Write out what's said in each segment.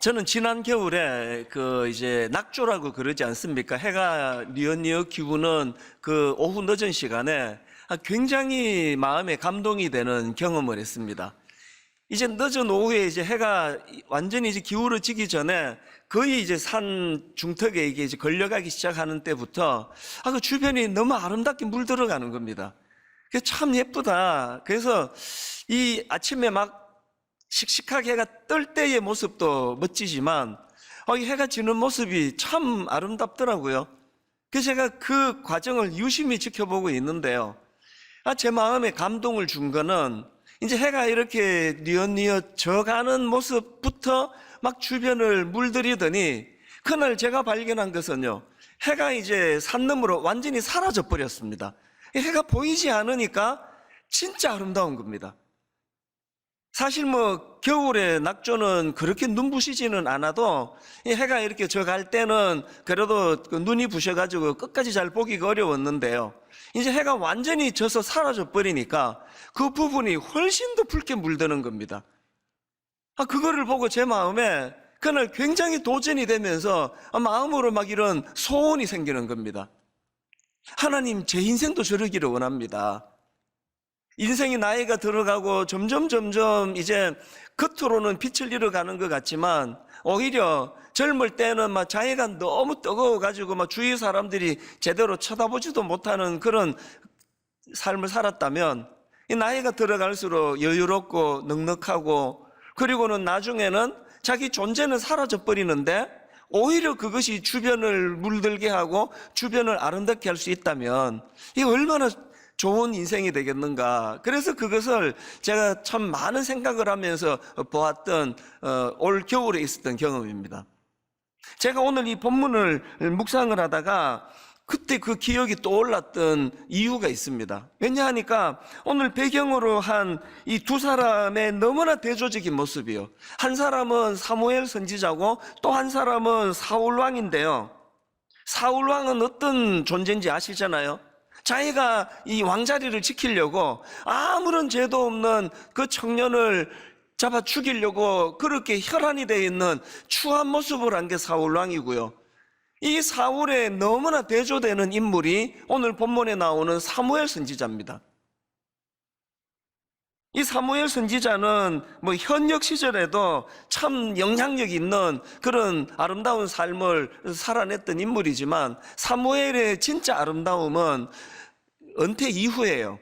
저는 지난 겨울에 이제 낙조라고 그러지 않습니까? 해가 뉘엿뉘엿 기우는 그 오후 늦은 시간에 굉장히 마음에 감동이 되는 경험을 했습니다. 이제 늦은 오후에 이제 해가 완전히 이제 기울어지기 전에 거의 이제 산 중턱에 이게 이제 걸려가기 시작하는 때부터 그 주변이 너무 아름답게 물들어가는 겁니다. 그게 참 예쁘다. 그래서 이 아침에 막 씩씩하게 해가 뜰 때의 모습도 멋지지만 이 해가 지는 모습이 참 아름답더라고요. 그래서 제가 그 과정을 유심히 지켜보고 있는데요. 제 마음에 감동을 준 거는 이제 해가 이렇게 뉘엿뉘엿 져가는 모습부터 막 주변을 물들이더니 그날 제가 발견한 것은요, 해가 이제 산 너머로 완전히 사라져 버렸습니다. 해가 보이지 않으니까 진짜 아름다운 겁니다. 사실 겨울에 낙조는 그렇게 눈부시지는 않아도 해가 이렇게 져갈 때는 그래도 눈이 부셔가지고 끝까지 잘 보기가 어려웠는데요. 이제 해가 완전히 져서 사라져 버리니까 그 부분이 훨씬 더 붉게 물드는 겁니다. 그거를 보고 제 마음에 그날 굉장히 도전이 되면서 마음으로 막 이런 소원이 생기는 겁니다. 하나님, 제 인생도 저러기를 원합니다. 인생이 나이가 들어가고 점점 이제 겉으로는 빛을 잃어가는 것 같지만 오히려 젊을 때는 막 자기가 너무 뜨거워가지고 막 주위 사람들이 제대로 쳐다보지도 못하는 그런 삶을 살았다면 이 나이가 들어갈수록 여유롭고 넉넉하고 그리고는 나중에는 자기 존재는 사라져 버리는데 오히려 그것이 주변을 물들게 하고 주변을 아름답게 할 수 있다면 이게 얼마나 좋은 인생이 되겠는가. 그래서 그것을 제가 참 많은 생각을 하면서 보았던 올 겨울에 있었던 경험입니다. 제가 오늘 이 본문을 묵상을 하다가 그때 그 기억이 떠올랐던 이유가 있습니다. 왜냐하니까 오늘 배경으로 한 이 두 사람의 너무나 대조적인 모습이요. 한 사람은 사무엘 선지자고 또 한 사람은 사울 왕인데요. 사울 왕은 어떤 존재인지 아시잖아요. 자기가 이 왕자리를 지키려고 아무런 죄도 없는 그 청년을 잡아 죽이려고 그렇게 혈안이 되어 있는 추한 모습을 한 게 사울 왕이고요. 이 사울에 너무나 대조되는 인물이 오늘 본문에 나오는 사무엘 선지자입니다. 이 사무엘 선지자는 현역 시절에도 참 영향력 있는 그런 아름다운 삶을 살아냈던 인물이지만 사무엘의 진짜 아름다움은 은퇴 이후예요.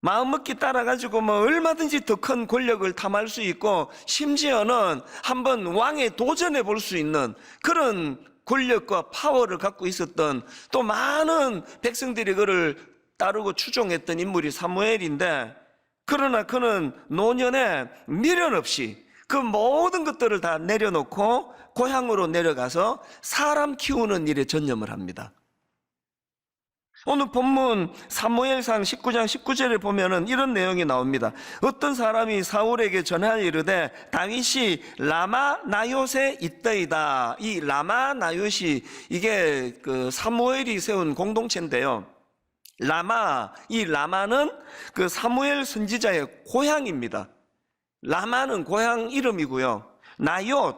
마음먹기 따라가지고 얼마든지 더 큰 권력을 탐할 수 있고 심지어는 한번 왕에 도전해 볼 수 있는 그런 권력과 파워를 갖고 있었던 또 많은 백성들이 그를 따르고 추종했던 인물이 사무엘인데 그러나 그는 노년에 미련 없이 그 모든 것들을 다 내려놓고 고향으로 내려가서 사람 키우는 일에 전념을 합니다. 오늘 본문 사무엘상 19장 19절에 보면은 이런 내용이 나옵니다. 어떤 사람이 사울에게 전하여 이르되 다윗이 라마 나요세 있더이다. 이 라마 나요시 이게 그 사무엘이 세운 공동체인데요. 이 라마는 그 사무엘 선지자의 고향입니다. 라마는 고향 이름이고요. 나옅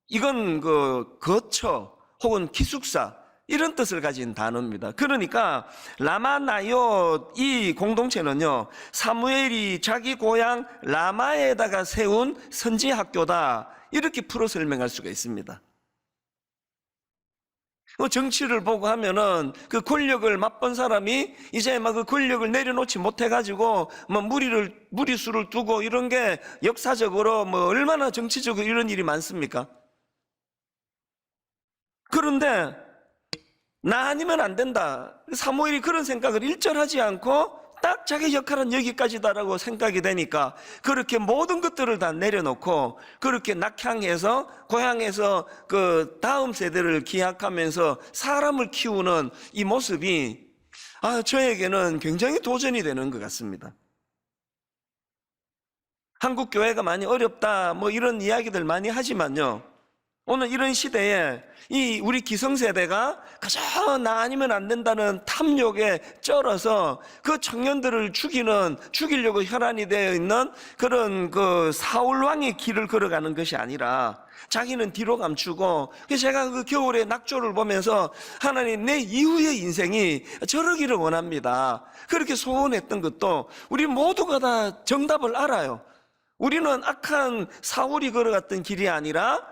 이건 그 거처 혹은 기숙사 이런 뜻을 가진 단어입니다. 그러니까 라마 나옅 이 공동체는요, 사무엘이 자기 고향 라마에다가 세운 선지 학교다 이렇게 풀어 설명할 수가 있습니다. 정치를 보고 하면은 그 권력을 맛본 사람이 이제 막 그 권력을 내려놓지 못해가지고 무리수를 두고 이런 게 역사적으로 얼마나 정치적으로 이런 일이 많습니까? 그런데 나 아니면 안 된다. 사무엘이 그런 생각을 일절하지 않고 딱 자기 역할은 여기까지다라고 생각이 되니까 그렇게 모든 것들을 다 내려놓고 그렇게 낙향해서 고향에서 그 다음 세대를 기약하면서 사람을 키우는 이 모습이 저에게는 굉장히 도전이 되는 것 같습니다. 한국 교회가 많이 어렵다 이런 이야기들 많이 하지만요, 오늘 이런 시대에 이 우리 기성세대가 그저 나 아니면 안 된다는 탐욕에 쩔어서 그 청년들을 죽이려고 혈안이 되어 있는 그런 그 사울 왕의 길을 걸어가는 것이 아니라 자기는 뒤로 감추고, 그래서 제가 그 겨울에 낙조를 보면서 하나님, 내 이후의 인생이 저러기를 원합니다. 그렇게 소원했던 것도 우리 모두가 다 정답을 알아요. 우리는 악한 사울이 걸어갔던 길이 아니라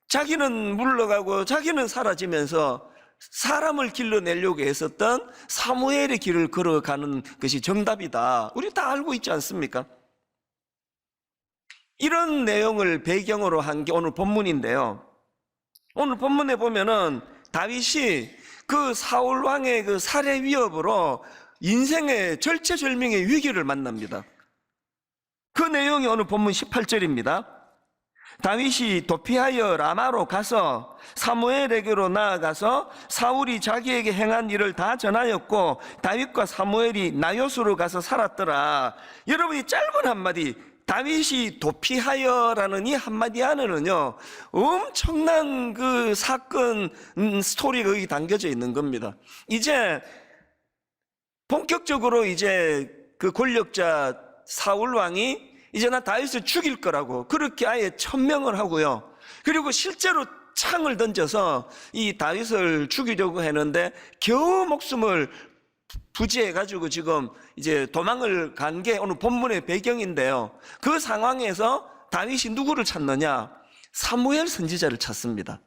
자기는 물러가고 자기는 사라지면서 사람을 길러내려고 했었던 사무엘의 길을 걸어가는 것이 정답이다. 우리 다 알고 있지 않습니까? 이런 내용을 배경으로 한 게 오늘 본문인데요. 오늘 본문에 보면은 다윗이 그 사울 왕의 그 살해 위협으로 인생의 절체절명의 위기를 만납니다. 그 내용이 오늘 본문 18절입니다. 다윗이 도피하여 라마로 가서 사무엘에게로 나아가서 사울이 자기에게 행한 일을 다 전하였고 다윗과 사무엘이 나요스로 가서 살았더라. 여러분이 짧은 한마디, 다윗이 도피하여라는 이 한마디 안에는요 엄청난 그 사건 스토리가 여기 담겨져 있는 겁니다. 이제 본격적으로 이제 그 권력자 사울 왕이 이제 나 다윗을 죽일 거라고 그렇게 아예 천명을 하고요. 그리고 실제로 창을 던져서 이 다윗을 죽이려고 했는데 겨우 목숨을 부지해가지고 지금 이제 도망을 간 게 오늘 본문의 배경인데요. 그 상황에서 다윗이 누구를 찾느냐? 사무엘 선지자를 찾습니다.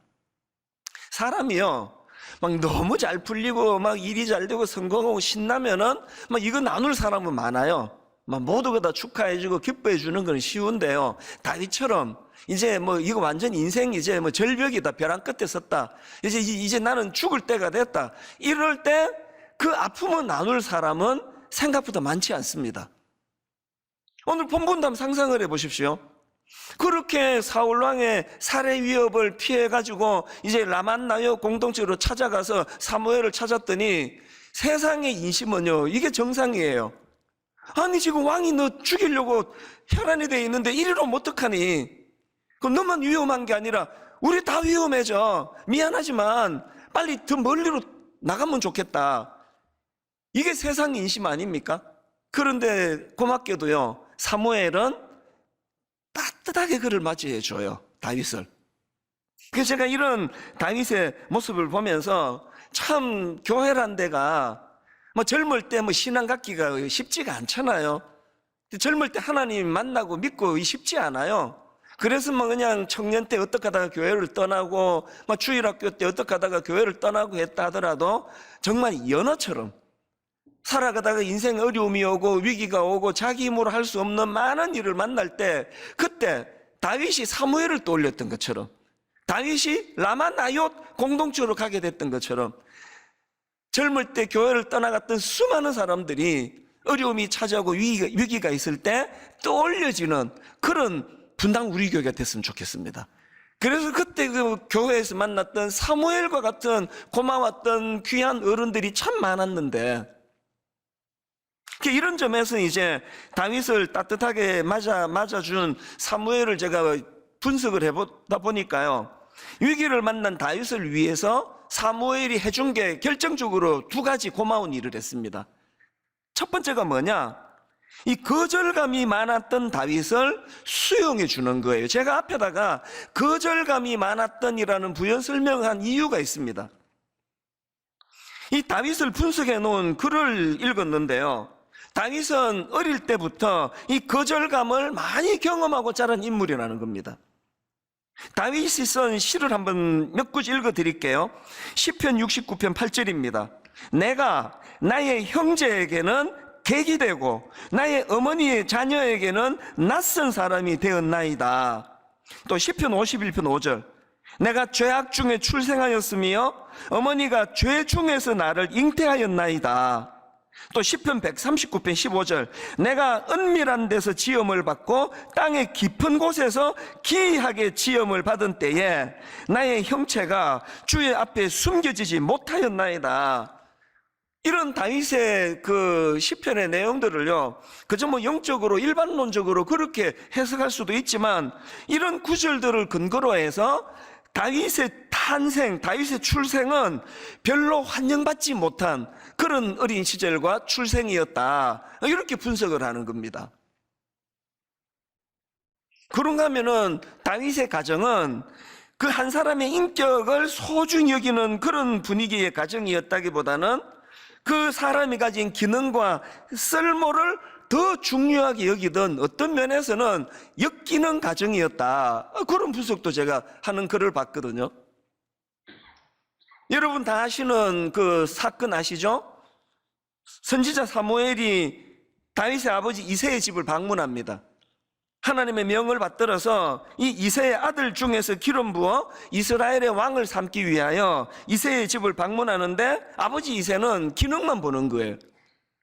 사람이요, 막 너무 잘 풀리고 막 일이 잘 되고 성공하고 신나면은 막 이거 나눌 사람은 많아요. 막 모두가 다 축하해주고 기뻐해주는 건 쉬운데요. 다윗처럼 이제 뭐 이거 완전 인생 이제 뭐 절벽이다, 벼랑 끝에 섰다, 이제 나는 죽을 때가 됐다, 이럴 때 그 아픔을 나눌 사람은 생각보다 많지 않습니다. 오늘 본문도 한번 상상을 해보십시오. 그렇게 사울왕의 살해 위협을 피해가지고 이제 라만나요 공동체로 찾아가서 사무엘을 찾았더니 세상의 인심은요 이게 정상이에요. 아니 지금 왕이 너 죽이려고 혈안이 돼 있는데 이리로 어떡하니? 그럼 너만 위험한 게 아니라 우리 다 위험해져. 미안하지만 빨리 더 멀리로 나가면 좋겠다. 이게 세상 인심 아닙니까? 그런데 고맙게도요 사무엘은 따뜻하게 그를 맞이해 줘요, 다윗을. 그래서 제가 이런 다윗의 모습을 보면서 참 교회란 데가 뭐 젊을 때 뭐 신앙 갖기가 쉽지가 않잖아요. 젊을 때 하나님 만나고 믿고 쉽지 않아요. 그래서 뭐 그냥 청년 때 어떻게 하다가 교회를 떠나고 뭐 주일학교 때 어떻게 하다가 교회를 떠나고 했다 하더라도 정말 연어처럼 살아가다가 인생 어려움이 오고 위기가 오고 자기 힘으로 할 수 없는 많은 일을 만날 때 그때 다윗이 사무엘을 떠올렸던 것처럼, 다윗이 라마나옅 공동체로 가게 됐던 것처럼 젊을 때 교회를 떠나갔던 수많은 사람들이 어려움이 찾아오고 위기가 있을 때 떠올려지는 그런 분당 우리 교회가 됐으면 좋겠습니다. 그래서 그때 그 교회에서 만났던 사무엘과 같은 고마웠던 귀한 어른들이 참 많았는데, 이런 점에서 이제 다윗을 따뜻하게 맞아준 사무엘을 제가 분석을 해보다 보니까요, 위기를 만난 다윗을 위해서 사무엘이 해준 게 결정적으로 두 가지 고마운 일을 했습니다. 첫 번째가 뭐냐? 이 거절감이 많았던 다윗을 수용해 주는 거예요. 제가 앞에다가 거절감이 많았던이라는 부연 설명한 이유가 있습니다. 이 다윗을 분석해 놓은 글을 읽었는데요, 다윗은 어릴 때부터 이 거절감을 많이 경험하고 자란 인물이라는 겁니다. 다윗이 쓴 시를 한번 몇 구절 읽어드릴게요. 시편 69편 8절입니다. 내가 나의 형제에게는 객이 되고 나의 어머니의 자녀에게는 낯선 사람이 되었나이다. 또 시편 51편 5절. 내가 죄악 중에 출생하였으며 어머니가 죄 중에서 나를 잉태하였나이다. 또 시편 139편 15절. 내가 은밀한 데서 지음을 받고 땅의 깊은 곳에서 기이하게 지음을 받은 때에 나의 형체가 주의 앞에 숨겨지지 못하였나이다. 이런 다윗의 그 시편의 내용들을요, 그저 뭐 영적으로 일반론적으로 그렇게 해석할 수도 있지만 이런 구절들을 근거로 해서 다윗의 탄생, 다윗의 출생은 별로 환영받지 못한 그런 어린 시절과 출생이었다, 이렇게 분석을 하는 겁니다. 그런가 하면은 다윗의 가정은 그 한 사람의 인격을 소중히 여기는 그런 분위기의 가정이었다기보다는 그 사람이 가진 기능과 쓸모를 더 중요하게 여기던, 어떤 면에서는 엮이는 가정이었다, 그런 분석도 제가 하는 글을 봤거든요. 여러분 다 아시는 그 사건 아시죠? 선지자 사무엘이 다윗의 아버지 이새의 집을 방문합니다. 하나님의 명을 받들어서 이 이새의 아들 중에서 기름 부어 이스라엘의 왕을 삼기 위하여 이새의 집을 방문하는데, 아버지 이새는 기능만 보는 거예요.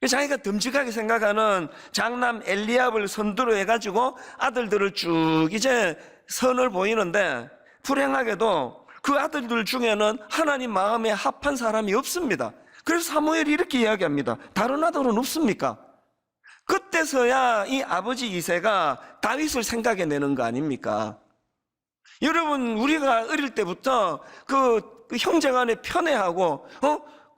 자기가 듬직하게 생각하는 장남 엘리압을 선두로 해가지고 아들들을 쭉 이제 선을 보이는데, 불행하게도 그 아들들 중에는 하나님 마음에 합한 사람이 없습니다. 그래서 사무엘이 이렇게 이야기합니다. 다른 아들은 없습니까? 그때서야 이 아버지 이새가 다윗을 생각해내는 거 아닙니까? 여러분, 우리가 어릴 때부터 그 형제간에 편애하고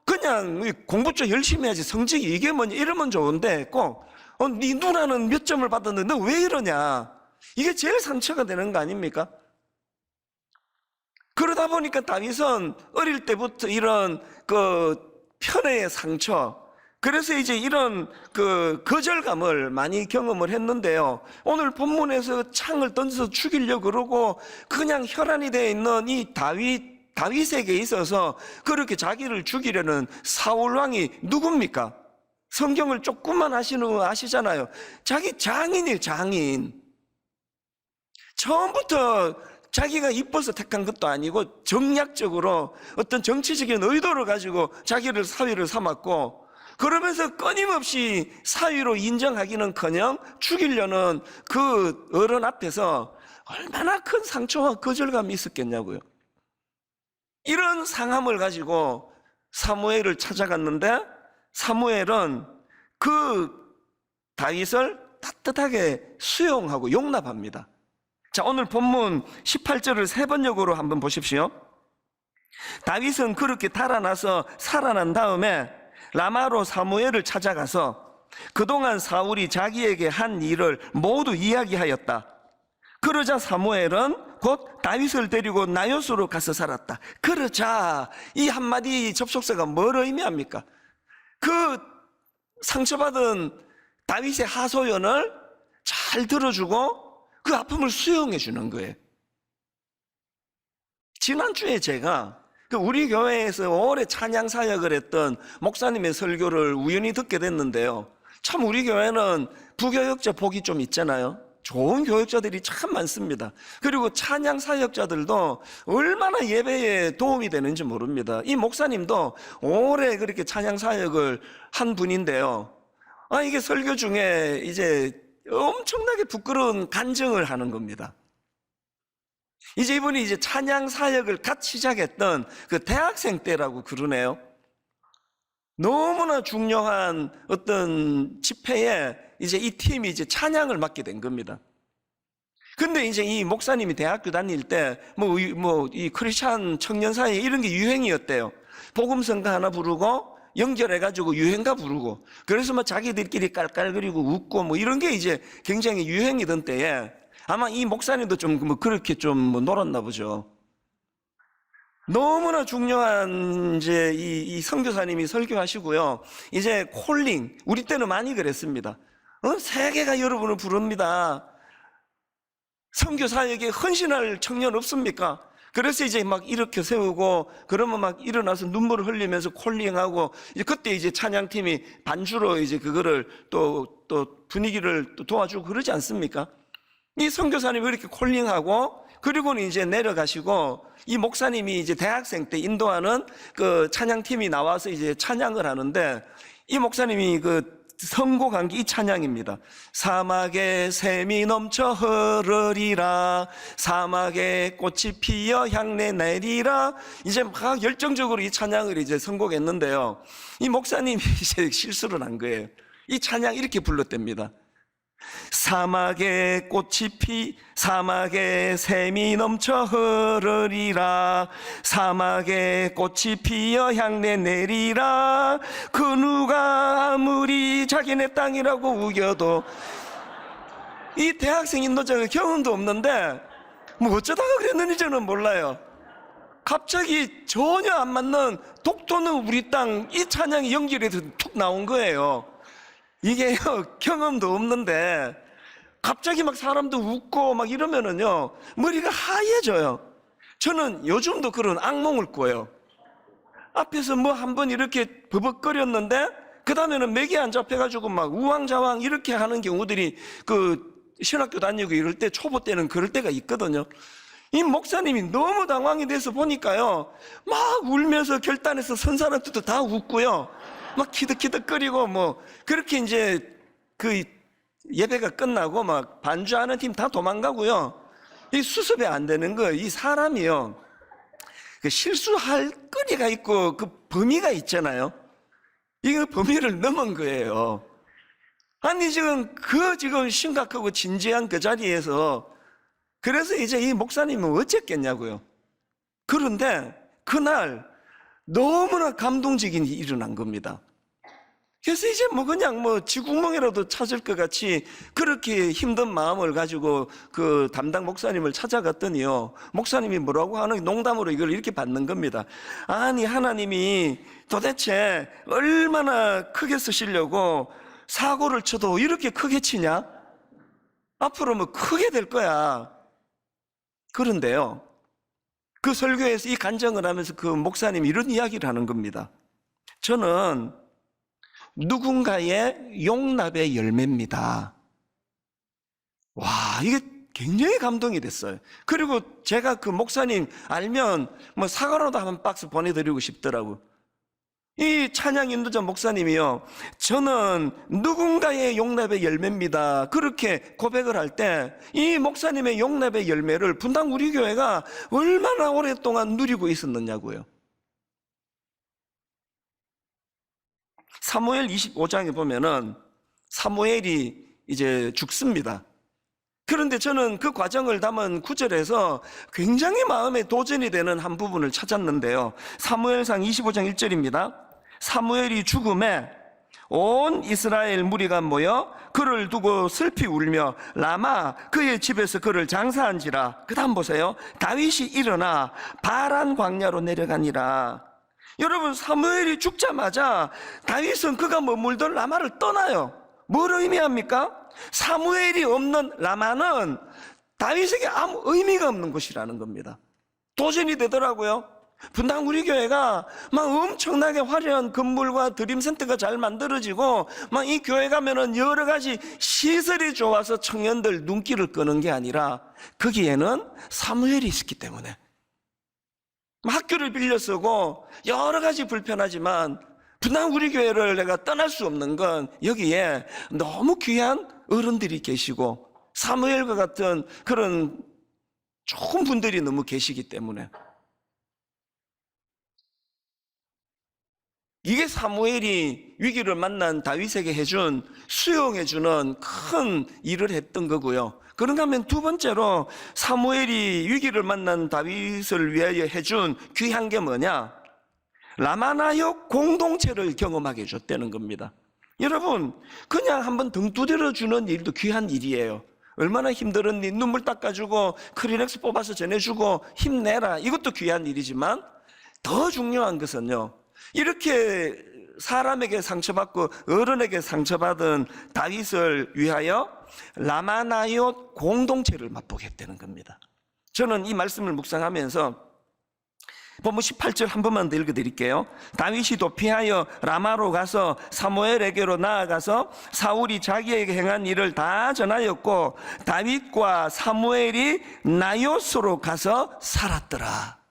그냥 공부 좀 열심히 해야지, 성적이 이게 뭐냐, 이러면 좋은데 꼭 네 누나는 몇 점을 받았는데 너 왜 이러냐, 이게 제일 상처가 되는 거 아닙니까? 그러다 보니까 다윗은 어릴 때부터 이런 그 편애의 상처, 그래서 이제 이런 그 거절감을 많이 경험을 했는데요. 오늘 본문에서 창을 던져서 죽이려고 그러고 그냥 혈안이 되어 있는 이 다윗에게 있어서 그렇게 자기를 죽이려는 사울 왕이 누굽니까? 성경을 조금만 아시는 거 아시잖아요. 자기 장인이에요, 장인. 처음부터 자기가 이뻐서 택한 것도 아니고 정략적으로 어떤 정치적인 의도를 가지고 자기를 사위를 삼았고, 그러면서 끊임없이 사위로 인정하기는커녕 죽이려는 그 어른 앞에서 얼마나 큰 상처와 거절감이 있었겠냐고요. 이런 상함을 가지고 사무엘을 찾아갔는데, 사무엘은 그 다윗을 따뜻하게 수용하고 용납합니다. 자, 오늘 본문 18절을 세 번역으로 한번 보십시오. 다윗은 그렇게 달아나서 살아난 다음에 라마로 사무엘을 찾아가서 그동안 사울이 자기에게 한 일을 모두 이야기하였다. 그러자 사무엘은 곧 다윗을 데리고 나요스로 가서 살았다. 그러자, 이 한마디 접속사가 뭘 의미합니까? 그 상처받은 다윗의 하소연을 잘 들어주고 그 아픔을 수용해 주는 거예요. 지난주에 제가 우리 교회에서 오래 찬양 사역을 했던 목사님의 설교를 우연히 듣게 됐는데요. 참 우리 교회는 부교역자 복이 좀 있잖아요. 좋은 교역자들이 참 많습니다. 그리고 찬양 사역자들도 얼마나 예배에 도움이 되는지 모릅니다. 이 목사님도 오래 그렇게 찬양 사역을 한 분인데요. 이게 설교 중에 이제 엄청나게 부끄러운 간증을 하는 겁니다. 이제 이분이 이제 찬양 사역을 갓 시작했던 그 대학생 때라고 그러네요. 너무나 중요한 어떤 집회에 이제 이 팀이 이제 찬양을 맡게 된 겁니다. 근데 이제 이 목사님이 대학교 다닐 때 이 크리스찬 청년 사이에 이런 게 유행이었대요. 복음성가 하나 부르고 연결해가지고 유행가 부르고, 그래서 뭐 자기들끼리 깔깔거리고 웃고 뭐 이런 게 이제 굉장히 유행이던 때에 아마 이 목사님도 좀 그렇게 좀 놀았나 보죠. 너무나 중요한 이제 이 선교사님이 설교하시고요. 이제 콜링, 우리 때는 많이 그랬습니다. 세계가 여러분을 부릅니다. 선교사에게 헌신할 청년 없습니까? 그래서 이제 막 이렇게 세우고, 그러면 막 일어나서 눈물을 흘리면서 콜링하고, 이제 그때 이제 찬양팀이 반주로 이제 그거를 또 분위기를 또 도와주고 그러지 않습니까? 이 선교사님이 이렇게 콜링하고, 그리고는 이제 내려가시고, 이 목사님이 이제 대학생 때 인도하는 그 찬양팀이 나와서 이제 찬양을 하는데, 이 목사님이 그 선곡한 게 이 찬양입니다. 사막에 샘이 넘쳐 흐르리라, 사막에 꽃이 피어 향내 내리라. 이제 막 열정적으로 이 찬양을 이제 선곡했는데요. 이 목사님이 이제 실수를 한 거예요. 이 찬양 이렇게 불렀답니다. 사막에 사막에 샘이 넘쳐 흐르리라. 사막에 꽃이 피어 향내 내리라. 그 누가 아무리 자기네 땅이라고 우겨도. 이 대학생 인도자가 경험도 없는데 뭐 어쩌다가 그랬는지 저는 몰라요. 갑자기 전혀 안 맞는 독도는 우리 땅, 이 찬양이 연결해서 툭 나온 거예요. 이게요, 경험도 없는데 갑자기 막 사람도 웃고 막 이러면은요, 머리가 하얘져요. 저는 요즘도 그런 악몽을 꿔요. 앞에서 뭐 한번 이렇게 버벅거렸는데 그 다음에는 맥이 안 잡혀가지고 막 우왕좌왕 이렇게 하는 경우들이 신학교 다니고 이럴 때, 초보 때는 그럴 때가 있거든요. 이 목사님이 너무 당황이 돼서 보니까요, 막 울면서 결단해서 선 사람들도 다 웃고요, 막 키득키득거리고 뭐 그렇게 이제 예배가 끝나고 막 반주하는 팀 다 도망가고요. 이 수습이 안 되는 거예요. 이 사람이요, 실수할 거리가 있고 그 범위가 있잖아요. 이거 범위를 넘은 거예요. 아니 지금 심각하고 진지한 그 자리에서, 그래서 이제 이 목사님은 어쨌겠냐고요. 그런데 그날 너무나 감동적인 일이 일어난 겁니다. 그래서 이제 그냥 쥐구멍이라도 찾을 것 같이 그렇게 힘든 마음을 가지고 그 담당 목사님을 찾아갔더니요, 목사님이 뭐라고 하는, 농담으로 이걸 이렇게 받는 겁니다. 아니, 하나님이 도대체 얼마나 크게 쓰시려고 사고를 쳐도 이렇게 크게 치냐? 앞으로 뭐 크게 될 거야. 그런데요, 그 설교에서 이 간증을 하면서 그 목사님이 이런 이야기를 하는 겁니다. 저는 누군가의 용납의 열매입니다. 와, 이게 굉장히 감동이 됐어요. 그리고 제가 그 목사님 알면 사과라도 한 박스 보내드리고 싶더라고요. 이 찬양 인도자 목사님이요, 저는 누군가의 용납의 열매입니다, 그렇게 고백을 할 때 이 목사님의 용납의 열매를 분당 우리 교회가 얼마나 오랫동안 누리고 있었느냐고요. 사무엘 25장에 보면은 사무엘이 이제 죽습니다. 그런데 저는 그 과정을 담은 구절에서 굉장히 마음에 도전이 되는 한 부분을 찾았는데요, 사무엘상 25장 1절입니다. 사무엘이 죽음에 온 이스라엘 무리가 모여 그를 두고 슬피 울며 라마 그의 집에서 그를 장사한지라. 그 다음 보세요. 다윗이 일어나 바란 광야로 내려가니라. 여러분, 사무엘이 죽자마자 다윗은 그가 머물던 라마를 떠나요. 뭘 의미합니까? 사무엘이 없는 라마는 다윗에게 아무 의미가 없는 곳이라는 겁니다. 도전이 되더라고요. 분당 우리 교회가 막 엄청나게 화려한 건물과 드림센터가 잘 만들어지고 막 이 교회 가면은 여러 가지 시설이 좋아서 청년들 눈길을 끄는 게 아니라 거기에는 사무엘이 있었기 때문에, 학교를 빌려 쓰고 여러 가지 불편하지만 분당 우리 교회를 내가 떠날 수 없는 건 여기에 너무 귀한 어른들이 계시고 사무엘과 같은 그런 좋은 분들이 너무 계시기 때문에. 이게 사무엘이 위기를 만난 다윗에게 수용해주는 큰 일을 했던 거고요. 그런가 하면 두 번째로 사무엘이 위기를 만난 다윗을 위하여 해준 귀한 게 뭐냐? 라마나역 공동체를 경험하게 해줬다는 겁니다. 여러분, 그냥 한번 등 두드려주는 일도 귀한 일이에요. 얼마나 힘들었니? 눈물 닦아주고 크리넥스 뽑아서 전해주고 힘내라, 이것도 귀한 일이지만 더 중요한 것은요, 이렇게 사람에게 상처받고 어른에게 상처받은 다윗을 위하여 라마나옅 공동체를 맛보게 했다는 겁니다. 저는 이 말씀을 묵상하면서 본문 18절 한 번만 더 읽어드릴게요. 다윗이 도피하여 라마로 가서 사무엘에게로 나아가서 사울이 자기에게 행한 일을 다 전하였고 다윗과 사무엘이 나요스로 가서 살았더라.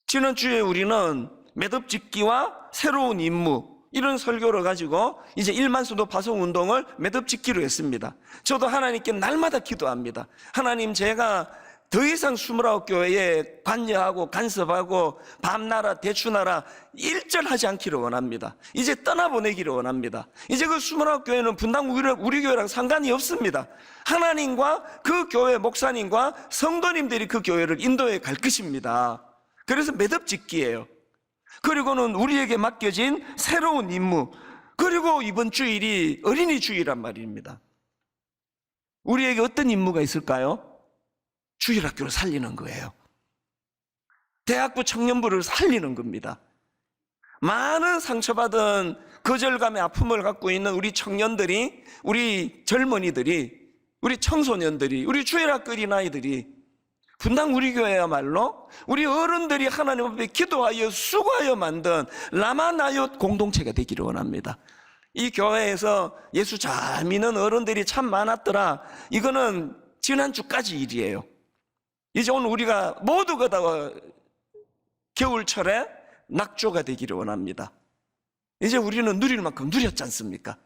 지난주에 우리는 매듭짓기와 새로운 임무, 이런 설교를 가지고 이제 1만 수도 파송 운동을 매듭짓기로 했습니다. 저도 하나님께 날마다 기도합니다. 하나님, 제가 더 이상 29교회에 관여하고 간섭하고 밤나라 대추나라 일절하지 않기를 원합니다. 이제 떠나보내기를 원합니다. 이제 그 29교회는 분당 우리 교회랑 상관이 없습니다. 하나님과 그 교회 목사님과 성도님들이 그 교회를 인도해 갈 것입니다. 그래서 매듭짓기예요. 그리고는 우리에게 맡겨진 새로운 임무, 그리고 이번 주일이 어린이 주일이란 말입니다. 우리에게 어떤 임무가 있을까요? 주일학교를 살리는 거예요. 대학부 청년부를 살리는 겁니다. 많은 상처받은 거절감의 아픔을 갖고 있는 우리 청년들이, 우리 젊은이들이, 우리 청소년들이, 우리 주일학교 어린아이들이 분당 우리 교회야말로 우리 어른들이 하나님 앞에 기도하여 수고하여 만든 라마나얏 공동체가 되기를 원합니다. 이 교회에서 예수 잘 믿는 어른들이 참 많았더라. 이거는 지난주까지 일이에요. 이제 오늘 우리가 모두가 다 겨울철에 낙조가 되기를 원합니다. 이제 우리는 누릴 만큼 누렸지 않습니까?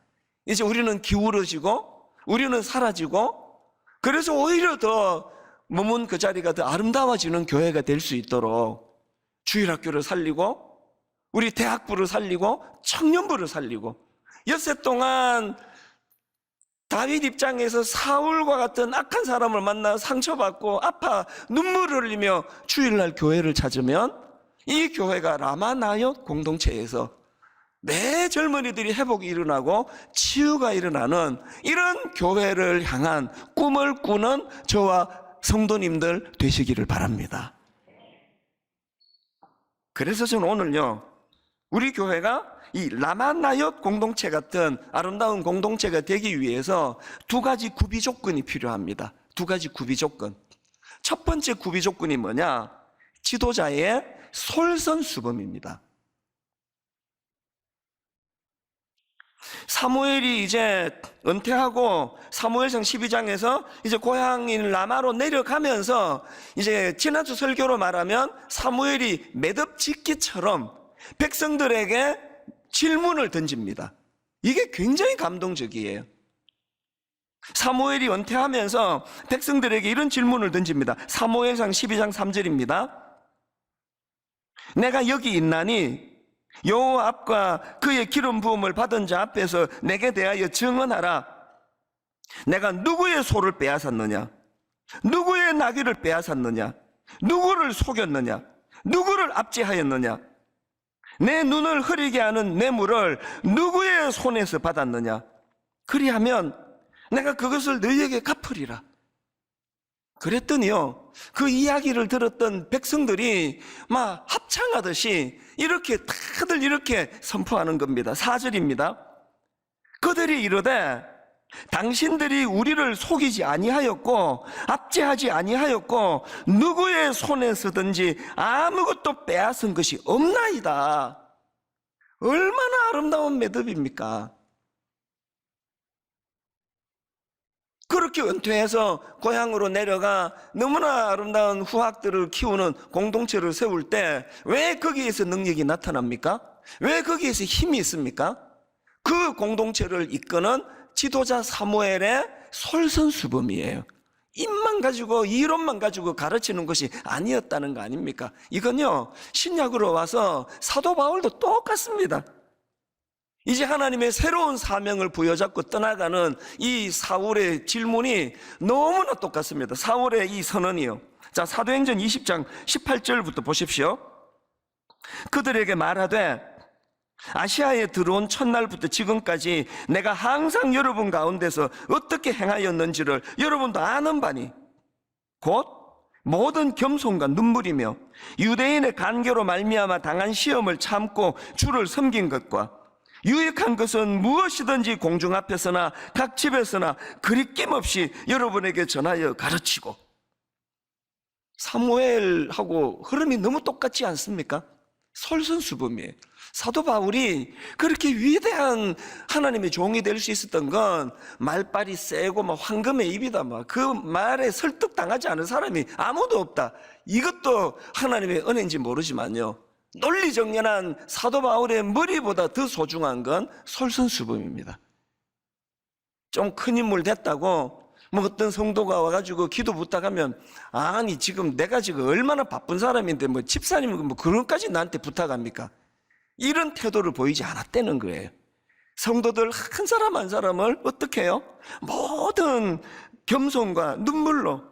이제 우리는 기울어지고 우리는 사라지고, 그래서 오히려 더 머문 그 자리가 더 아름다워지는 교회가 될 수 있도록 주일학교를 살리고 우리 대학부를 살리고 청년부를 살리고, 엿새 동안 다윗 입장에서 사울과 같은 악한 사람을 만나 상처받고 아파 눈물을 흘리며 주일날 교회를 찾으면 이 교회가 라마나얏 공동체에서 매 젊은이들이 회복이 일어나고 치유가 일어나는 이런 교회를 향한 꿈을 꾸는 저와 성도님들 되시기를 바랍니다. 그래서 저는 오늘요, 우리 교회가 이 라마나얏 공동체 같은 아름다운 공동체가 되기 위해서 두 가지 구비 조건이 필요합니다. 두 가지 구비 조건. 첫 번째 구비 조건이 뭐냐? 지도자의 솔선수범입니다. 사무엘이 이제 은퇴하고 사무엘상 12장에서 이제 고향인 라마로 내려가면서 이제 지난주 설교로 말하면 사무엘이 매듭짓기처럼 백성들에게 질문을 던집니다. 이게 굉장히 감동적이에요. 사무엘이 은퇴하면서 백성들에게 이런 질문을 던집니다. 사무엘상 12장 3절입니다. 내가 여기 있나니 여호와 앞과 그의 기름 부음을 받은 자 앞에서 내게 대하여 증언하라. 내가 누구의 소를 빼앗았느냐? 누구의 나귀를 빼앗았느냐? 누구를 속였느냐? 누구를 압제하였느냐? 내 눈을 흐리게 하는 뇌물을 누구의 손에서 받았느냐? 그리하면 내가 그것을 너희에게 갚으리라. 그랬더니요, 그 이야기를 들었던 백성들이 막 합창하듯이 이렇게 다들 이렇게 선포하는 겁니다. 4절입니다. 그들이 이르되 당신들이 우리를 속이지 아니하였고 압제하지 아니하였고 누구의 손에서든지 아무것도 빼앗은 것이 없나이다. 얼마나 아름다운 매듭입니까? 그렇게 은퇴해서 고향으로 내려가 너무나 아름다운 후학들을 키우는 공동체를 세울 때 왜 거기에서 능력이 나타납니까? 왜 거기에서 힘이 있습니까? 그 공동체를 이끄는 지도자 사무엘의 솔선수범이에요. 입만 가지고 이론만 가지고 가르치는 것이 아니었다는 거 아닙니까? 이건요, 신약으로 와서 사도 바울도 똑같습니다. 이제 하나님의 새로운 사명을 부여잡고 떠나가는 이 사울의 질문이 너무나 똑같습니다. 사울의 이 선언이요. 자, 사도행전 20장 18절부터 보십시오. 그들에게 말하되 아시아에 들어온 첫날부터 지금까지 내가 항상 여러분 가운데서 어떻게 행하였는지를 여러분도 아는 바니 곧 모든 겸손과 눈물이며 유대인의 간계로 말미암아 당한 시험을 참고 주를 섬긴 것과 유익한 것은 무엇이든지 공중 앞에서나 각 집에서나 그리낌 없이 여러분에게 전하여 가르치고. 사무엘하고 흐름이 너무 똑같지 않습니까? 솔선수범이에요. 사도 바울이 그렇게 위대한 하나님의 종이 될 수 있었던 건 말빨이 세고 막 황금의 입이다, 막 그 말에 설득당하지 않은 사람이 아무도 없다. 이것도 하나님의 은혜인지 모르지만요, 논리정연한 사도 바울의 머리보다 더 소중한 건 솔선수범입니다. 좀 큰 인물 됐다고 뭐 어떤 성도가 와가지고 기도 부탁하면, 아니 지금 내가 지금 얼마나 바쁜 사람인데 뭐 집사님은 뭐 그런까지 나한테 부탁합니까? 이런 태도를 보이지 않았다는 거예요. 성도들 한 사람 한 사람을 어떻게 해요? 모든 겸손과 눈물로.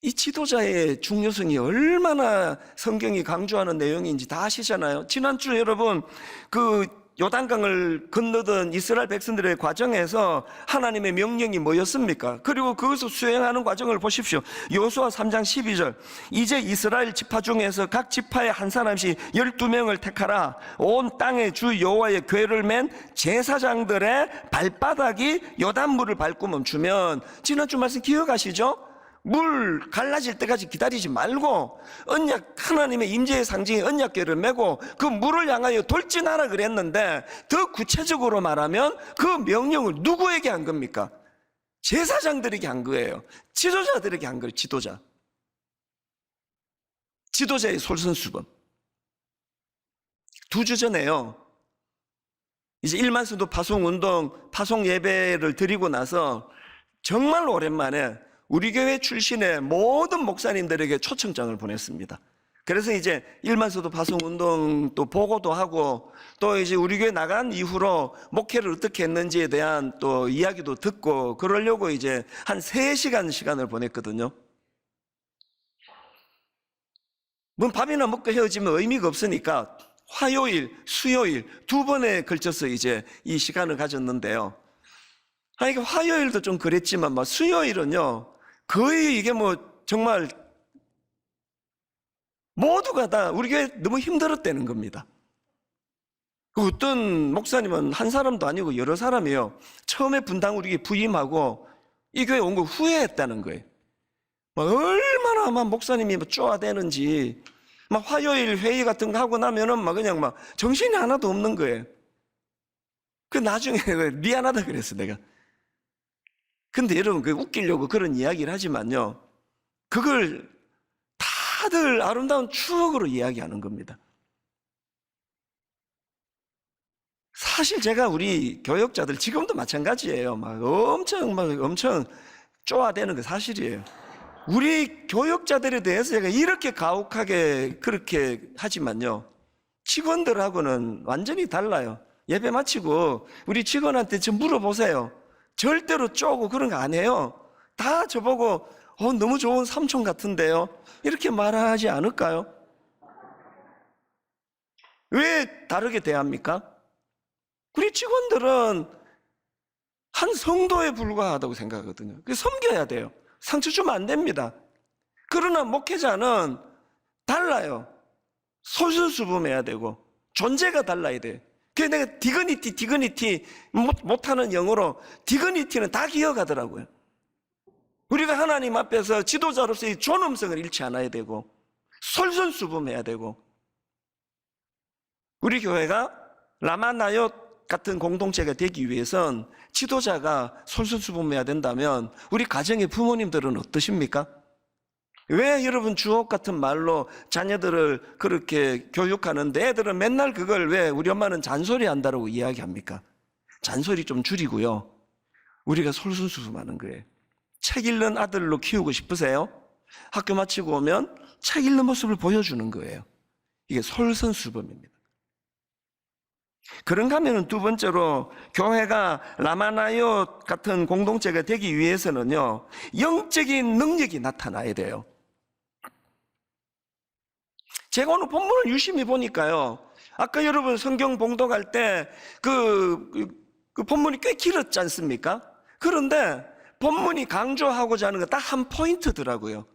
이 지도자의 중요성이 얼마나 성경이 강조하는 내용인지 다 아시잖아요. 지난주 여러분 그 요단강을 건너던 이스라엘 백성들의 과정에서 하나님의 명령이 뭐였습니까? 그리고 그것을 수행하는 과정을 보십시오. 여호수아 3장 12절, 이제 이스라엘 지파 중에서 각 지파에 한 사람씩 12명을 택하라. 온 땅의 주 여호와의 궤를 맨 제사장들의 발바닥이 요단물을 밟고 멈추면, 지난주 말씀 기억하시죠? 물 갈라질 때까지 기다리지 말고 언약, 하나님의 임재의 상징인 언약궤를 메고 그 물을 향하여 돌진하라 그랬는데, 더 구체적으로 말하면 그 명령을 누구에게 한 겁니까? 제사장들에게 한 거예요. 지도자들에게 한 거예요. 지도자의 솔선수범. 2주 전에요, 이제 1만 수도 파송운동, 파송 예배를 드리고 나서 정말 오랜만에 우리 교회 출신의 모든 목사님들에게 초청장을 보냈습니다. 그래서 이제 1만 수도 파송운동 또 보고도 하고, 또 이제 우리 교회 나간 이후로 목회를 어떻게 했는지에 대한 또 이야기도 듣고 그러려고 이제 한 3시간 시간을 보냈거든요. 뭐 밥이나 먹고 헤어지면 의미가 없으니까 화요일, 수요일 2번에 걸쳐서 이제 이 시간을 가졌는데요. 아니, 화요일도 좀 그랬지만 막 수요일은요, 거의 이게 뭐 정말 모두가 다 우리 교회 너무 힘들었다는 겁니다. 어떤 목사님은 한 사람도 아니고 여러 사람이에요. 처음에 분당 우리 교회 부임하고 이 교회 온 거 후회했다는 거예요. 막 얼마나 막 목사님이 막 쪼아대는지, 막 화요일 회의 같은 거 하고 나면은 막 그냥 막 정신이 하나도 없는 거예요. 그 나중에 미안하다 그랬어, 내가. 근데 여러분, 그 웃기려고 그런 이야기를 하지만요, 그걸 다들 아름다운 추억으로 이야기하는 겁니다. 사실 제가 우리 교역자들 지금도 마찬가지예요. 막 엄청 쪼아대는 게 사실이에요. 우리 교역자들에 대해서 제가 이렇게 가혹하게 그렇게 하지만요, 직원들하고는 완전히 달라요. 예배 마치고 우리 직원한테 좀 물어보세요. 절대로 쪼고 그런 거 안 해요. 다 저보고 너무 좋은 삼촌 같은데요, 이렇게 말하지 않을까요? 왜 다르게 대합니까? 우리 직원들은 한 성도에 불과하다고 생각하거든요. 섬겨야 돼요. 상처 주면 안 됩니다. 그러나 목회자는 달라요. 솔선수범해야 되고 존재가 달라야 돼요. 그래서 내가 디그니티 못하는 영어로 디그니티는 다 기억하더라고요. 우리가 하나님 앞에서 지도자로서의 존엄성을 잃지 않아야 되고 솔선수범해야 되고, 우리 교회가 라마나옅 같은 공동체가 되기 위해선 지도자가 솔선수범해야 된다면 우리 가정의 부모님들은 어떠십니까? 왜 여러분 주옥 같은 말로 자녀들을 그렇게 교육하는데 애들은 맨날 그걸 왜 우리 엄마는 잔소리 한다고 이야기합니까? 잔소리 좀 줄이고요, 우리가 솔선수범하는 거예요. 책 읽는 아들로 키우고 싶으세요? 학교 마치고 오면 책 읽는 모습을 보여주는 거예요. 이게 솔선수범입니다. 그런가 하면 두 번째로, 교회가 라마나옅 같은 공동체가 되기 위해서는요, 영적인 능력이 나타나야 돼요. 제가 오늘 본문을 유심히 보니까요, 아까 여러분 성경 봉독할 때 그 본문이 꽤 길었지 않습니까? 그런데 본문이 강조하고자 하는 건 딱 한 포인트더라고요.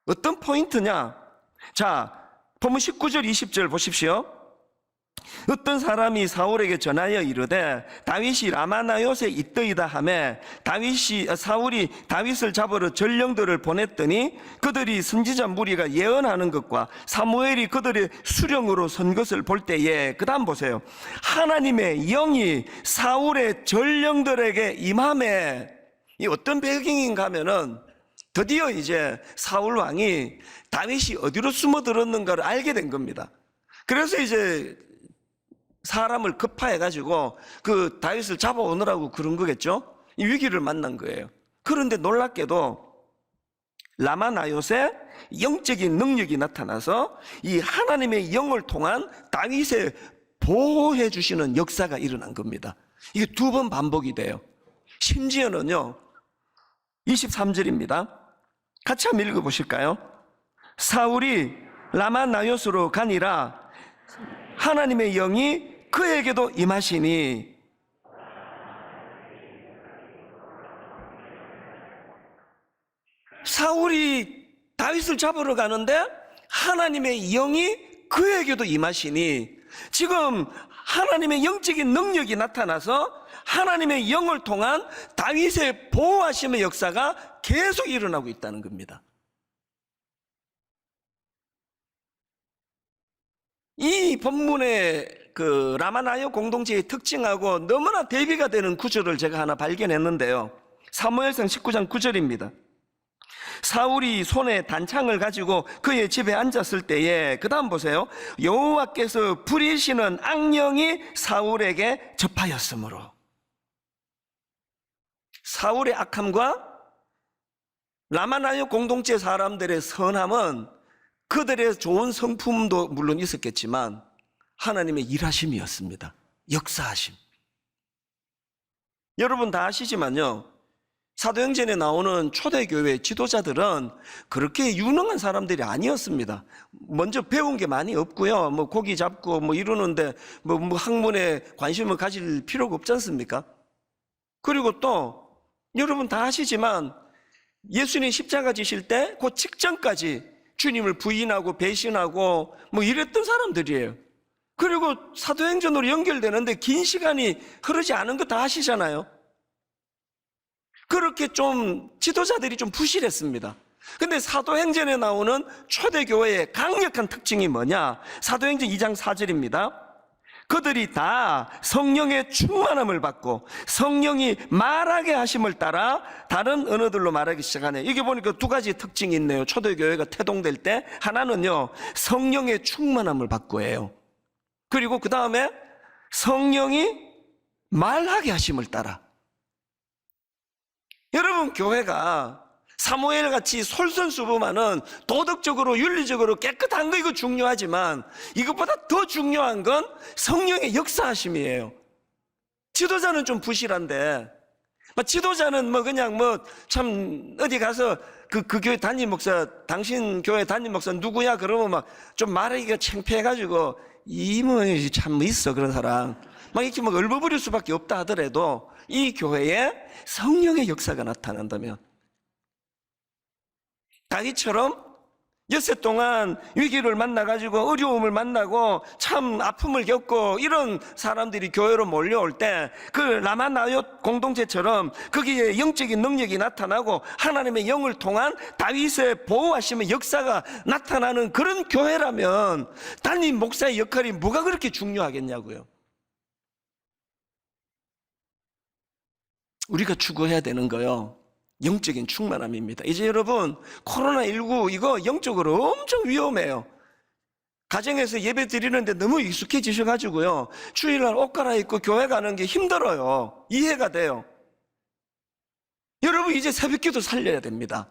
어떤 포인트냐? 자, 본문 19절 20절 보십시오. 어떤 사람이 사울에게 전하여 이르되 다윗이 라마나요새 있더이다 하매 사울이 다윗을 잡으러 전령들을 보냈더니 그들이 선지자 무리가 예언하는 것과 사무엘이 그들의 수령으로 선 것을 볼 때에, 그 다음 보세요. 하나님의 영이 사울의 전령들에게 임함에, 이 어떤 배경인가 하면은 드디어 이제 사울 왕이 다윗이 어디로 숨어들었는가를 알게 된 겁니다. 그래서 이제 사람을 급파해가지고 그 다윗을 잡아오느라고 그런 거겠죠? 이 위기를 만난 거예요. 그런데 놀랍게도 라마나요새 영적인 능력이 나타나서 이 하나님의 영을 통한 다윗의 보호해 주시는 역사가 일어난 겁니다. 이게 2번 반복이 돼요. 심지어는요, 23절입니다. 같이 한번 읽어보실까요? 사울이 라마나요스로 가니라 하나님의 영이 그에게도 임하시니. 사울이 다윗을 잡으러 가는데 하나님의 영이 그에게도 임하시니, 지금 하나님의 영적인 능력이 나타나서 하나님의 영을 통한 다윗의 보호하심의 역사가 계속 일어나고 있다는 겁니다. 이 본문의 그 라마나요 공동체의 특징하고 너무나 대비가 되는 구절을 제가 하나 발견했는데요. 사무엘상 19장 9절입니다. 사울이 손에 단창을 가지고 그의 집에 앉았을 때에, 그 다음 보세요. 여호와께서 부리시는 악령이 사울에게 접하였으므로. 사울의 악함과 라마나요 공동체 사람들의 선함은 그들의 좋은 성품도 물론 있었겠지만 하나님의 일하심이었습니다. 역사하심. 여러분 다 아시지만요, 사도행전에 나오는 초대교회 지도자들은 그렇게 유능한 사람들이 아니었습니다. 먼저 배운 게 많이 없고요, 뭐 고기 잡고 뭐 이러는데 뭐 학문에 관심을 가질 필요가 없지 않습니까? 그리고 또 여러분 다 아시지만 예수님 십자가 지실 때 그 직전까지 주님을 부인하고 배신하고 뭐 이랬던 사람들이에요. 그리고 사도행전으로 연결되는데 긴 시간이 흐르지 않은 거 다 아시잖아요. 그렇게 좀 지도자들이 좀 부실했습니다. 근데 사도행전에 나오는 초대교회의 강력한 특징이 뭐냐? 사도행전 2장 4절입니다. 그들이 다 성령의 충만함을 받고 성령이 말하게 하심을 따라 다른 언어들로 말하기 시작하네. 이게 보니까 2가지 특징이 있네요. 초대교회가 태동될 때 하나는요, 성령의 충만함을 받고예요. 그리고 그 다음에 성령이 말하게 하심을 따라. 여러분, 교회가 사무엘같이 솔선수범하는 도덕적으로 윤리적으로 깨끗한 거 이거 중요하지만 이것보다 더 중요한 건 성령의 역사하심이에요. 지도자는 좀 부실한데, 지도자는 뭐 그냥 뭐 참 어디 가서 그 교회 담임 목사, 당신 교회 담임 목사 누구야? 그러면 막 좀 말하기가 창피해가지고 이모 참 있어 그런 사람 막 이렇게 막 얼버무릴 수밖에 없다 하더라도, 이 교회에 성령의 역사가 나타난다면, 다윗처럼 엿새 동안 위기를 만나가지고 어려움을 만나고 참 아픔을 겪고 이런 사람들이 교회로 몰려올 때 그 라마나요 공동체처럼 거기에 영적인 능력이 나타나고 하나님의 영을 통한 다윗의 보호하심의 역사가 나타나는 그런 교회라면 담임 목사의 역할이 뭐가 그렇게 중요하겠냐고요. 우리가 추구해야 되는 거요, 영적인 충만함입니다. 이제 여러분, 코로나19 이거 영적으로 엄청 위험해요. 가정에서 예배 드리는데 너무 익숙해지셔가지고요, 주일날 옷 갈아입고 교회 가는 게 힘들어요. 이해가 돼요. 여러분, 이제 새벽기도 살려야 됩니다.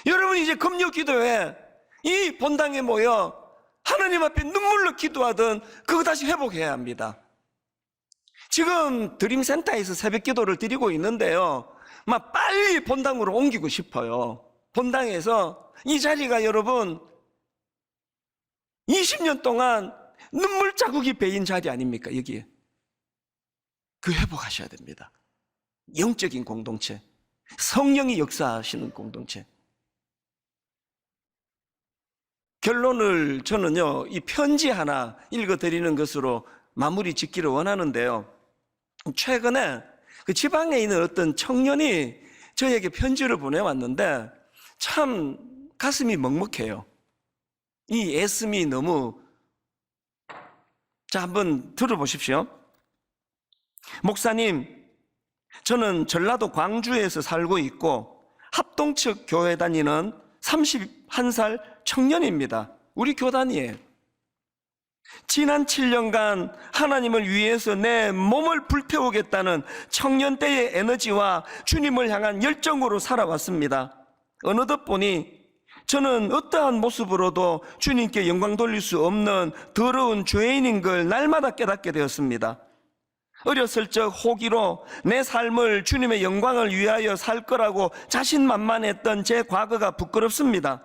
여러분, 이제 금요 기도회 이 본당에 모여 하나님 앞에 눈물로 기도하던 그거 다시 회복해야 합니다. 지금 드림센터에서 새벽기도를 드리고 있는데요, 막 빨리 본당으로 옮기고 싶어요. 본당에서 이 자리가 여러분 20년 동안 눈물 자국이 배인 자리 아닙니까? 여기에 그 회복하셔야 됩니다. 영적인 공동체, 성령이 역사하시는 공동체. 결론을 저는요, 이 편지 하나 읽어드리는 것으로 마무리 짓기를 원하는데요, 최근에 그 지방에 있는 어떤 청년이 저에게 편지를 보내왔는데 참 가슴이 먹먹해요. 이 애씀이 너무. 자, 한번 들어보십시오. 목사님, 저는 전라도 광주에서 살고 있고 합동측 교회 다니는 31살 청년입니다. 우리 교단이에요. 지난 7년간 하나님을 위해서 내 몸을 불태우겠다는 청년 때의 에너지와 주님을 향한 열정으로 살아왔습니다. 어느덧 보니 저는 어떠한 모습으로도 주님께 영광 돌릴 수 없는 더러운 죄인인 걸 날마다 깨닫게 되었습니다. 어렸을 적 호기로 내 삶을 주님의 영광을 위하여 살 거라고 자신만만했던 제 과거가 부끄럽습니다.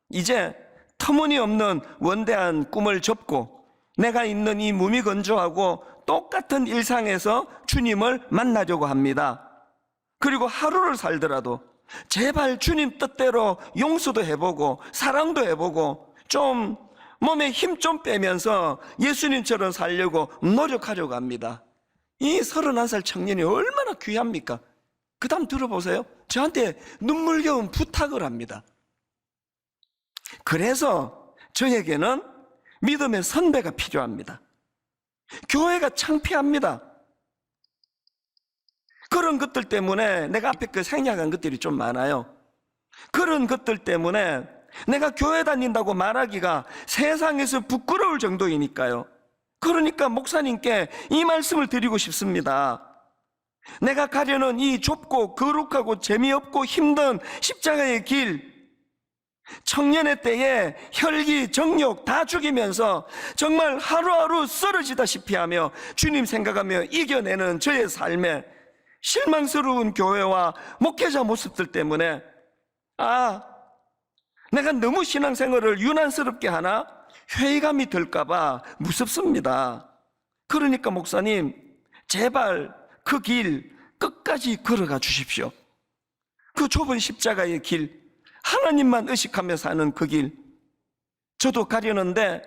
이제 터무니없는 원대한 꿈을 접고 내가 있는 이 무미건조하고 똑같은 일상에서 주님을 만나려고 합니다. 그리고 하루를 살더라도 제발 주님 뜻대로 용서도 해보고 사랑도 해보고 좀 몸에 힘 좀 빼면서 예수님처럼 살려고 노력하려고 합니다. 이 31살 청년이 얼마나 귀합니까? 그 다음 들어보세요. 저한테 눈물겨운 부탁을 합니다. 그래서 저에게는 믿음의 선배가 필요합니다. 교회가 창피합니다. 그런 것들 때문에 내가 앞에 생략한 것들이 좀 많아요. 그런 것들 때문에 내가 교회 다닌다고 말하기가 세상에서 부끄러울 정도이니까요. 그러니까 목사님께 이 말씀을 드리고 싶습니다. 내가 가려는 이 좁고 거룩하고 재미없고 힘든 십자가의 길, 청년의 때에 혈기, 정욕 다 죽이면서 정말 하루하루 쓰러지다시피 하며 주님 생각하며 이겨내는 저의 삶에 실망스러운 교회와 목회자 모습들 때문에 내가 너무 신앙생활을 유난스럽게 하나 회의감이 들까봐 무섭습니다. 그러니까 목사님, 제발 그 길 끝까지 걸어가 주십시오. 그 좁은 십자가의 길, 하나님만 의식하며 사는 그 길, 저도 가려는데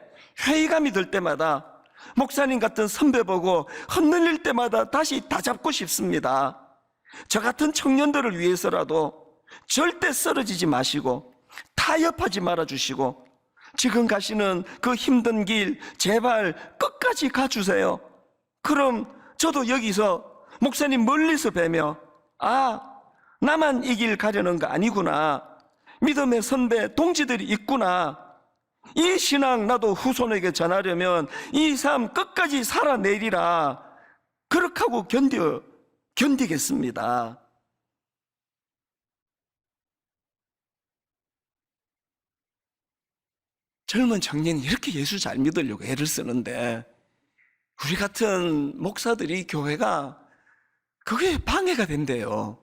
회의감이 들 때마다 목사님 같은 선배 보고 흔들릴 때마다 다시 다잡고 싶습니다. 저 같은 청년들을 위해서라도 절대 쓰러지지 마시고 타협하지 말아주시고 지금 가시는 그 힘든 길 제발 끝까지 가주세요. 그럼 저도 여기서 목사님 멀리서 뵈며 나만 이 길 가려는 거 아니구나, 믿음의 선배 동지들이 있구나, 이 신앙 나도 후손에게 전하려면 이 삶 끝까지 살아내리라, 그렇게 하고 견디겠습니다. 젊은 청년이 이렇게 예수 잘 믿으려고 애를 쓰는데 우리 같은 목사들이 교회가 그게 방해가 된대요.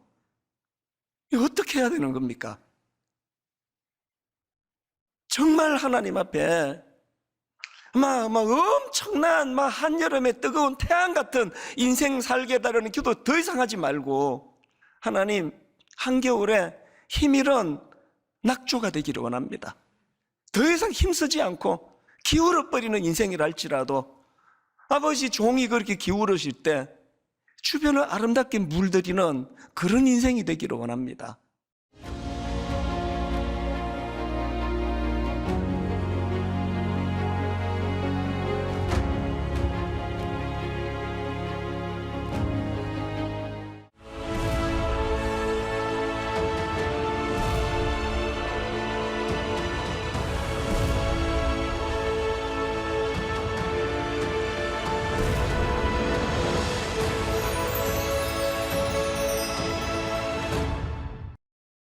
이거 어떻게 해야 되는 겁니까? 정말 하나님 앞에 엄청난 한여름에 뜨거운 태양 같은 인생 살게 해달라는 기도 더 이상 하지 말고 하나님, 한겨울에 힘이런 낙조가 되기를 원합니다. 더 이상 힘쓰지 않고 기울어버리는 인생이라 할지라도 아버지 종이 그렇게 기울으실 때 주변을 아름답게 물들이는 그런 인생이 되기를 원합니다.